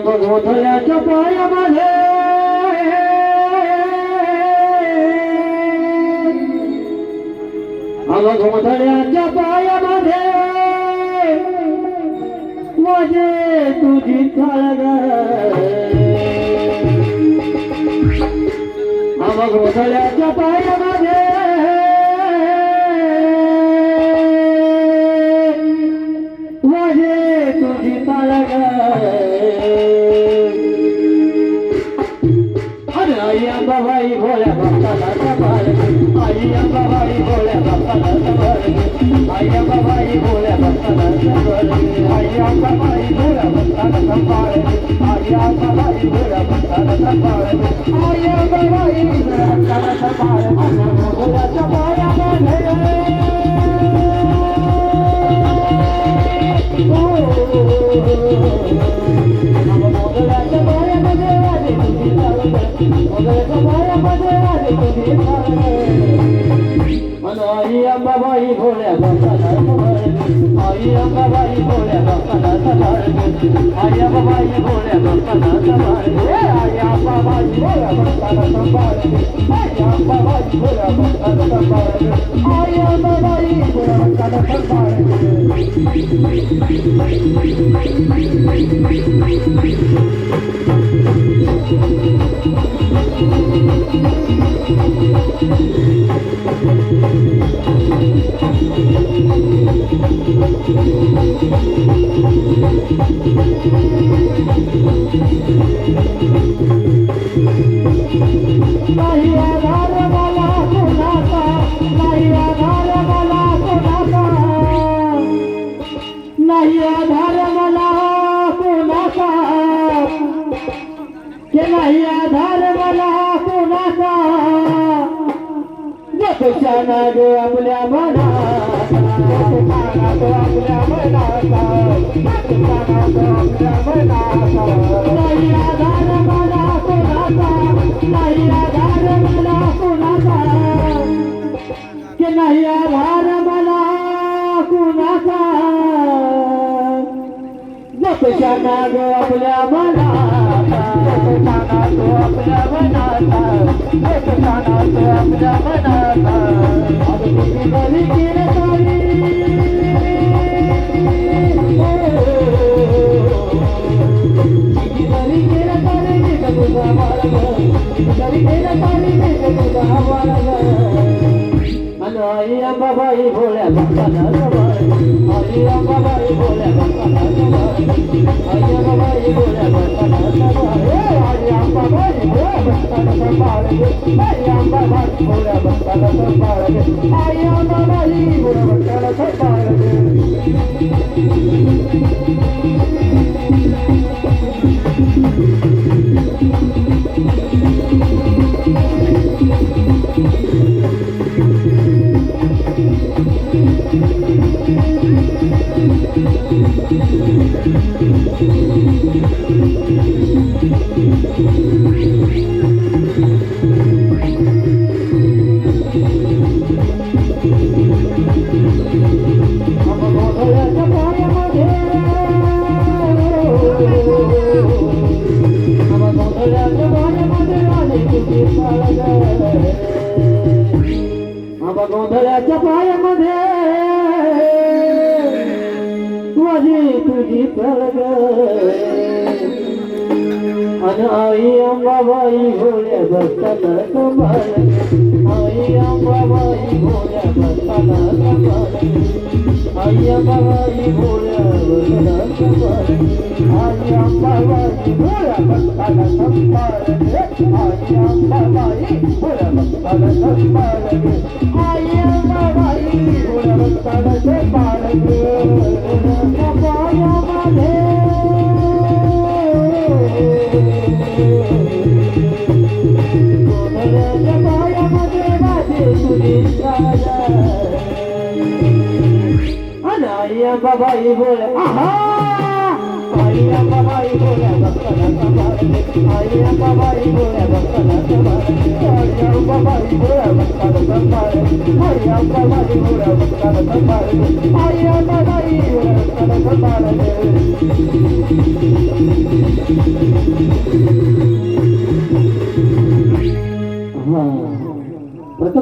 गोधल्याच्या पायामध्ये गोधल्याच्या पायामध्ये माझे तुझी चाल गोधल्याच्या पायामध्ये माझे तुझी चाल आई अंबाबाई भोळ्या भक्ताला सवार आई अंबाबाई भोळ्या भक्ताला सवार आई अंबाबाई भोळ्या भक्ताला सवार आई अंबाबाई भोळ्या भक्ताला सवार आई अंबाबाई भोळ्या भक्ताला सवार आई अंबाबाई भोळ्या भक्ताला सवार भोळ्याच्या पायामध्ये आई अंबाबाई भोळ्या भक्ताला सवार आई अंबाबाई भोळ्या भक्ताला सवार आई अंबाबाई भोळ्या भक्ताला सवार आई अंबाबाई भोळ्या भक्ताला सवार आई अंबाबाई भोळ्या भक्ताला सवार आई अंबाबाई भोळ्या भक्ताला सवार नाही आधार मला कोणाचा नाही आधार मला कोणाचा नाही आधार मला कोणाचा के नाही आधार मला कोणाचा जपशाना गो आपल्या मनाचा आपल्या मनाचा नाही आधार मला कोणाचा नाही आधार मला कोणाचा के नाही आधार मला कोणाचा जपशाना गो आपल्या मनाचा आपल्या मनाचा आपल्या मनाचा बरी केलं तारी बरी केलं तारी तुझा मार्ग बरी केलं तारी तुझा मार्ग आई अंबाबाई भोळ्या भक्ताला सवार आई अंबाबाई भोळ्या भक्ताला सवार आई अंबाबाई भोळ्या भक्ताला सवार आई अंबाबाई भोळ्या भक्ताला सवार आई अंबाबाई भोळ्या भक्ताला सवार आई अंबाबाई भोळ्या भक्ताला सवार गोंधळाच्या पायामध्ये माझी तुझी पळग आणि आई अंबाबाई भोळ्या भक्ताला सांभाळ आई अंबाबाई भोळ्या भक्ताला सांभाळ आई अंबाबाई भोळ्या भक्ताला सांभाळ आई अंबाबाई भोळ्या भक्ताला सांभाळ आई अंबाबाई भोळ्या भक्ताला सांभाळ आई अंबाबाई भोळ्या भक्ताला सांभाळ पायामध्ये पायामध्ये माझे तुझी आई अंबाबाई भोळ्या आई अंबाबाई भोळ्या भक्ताला सांभाळ आई अंबाबाई भोळ्या भक्ताला सांभाळ आई अंबाबाई भोळ्या भक्ताला सांभाळ आई अंबाबाई भोळ्या भक्ताला सांभाळ आई अंबाबाई भोळ्या भक्ताला सांभाळ हा प्रथम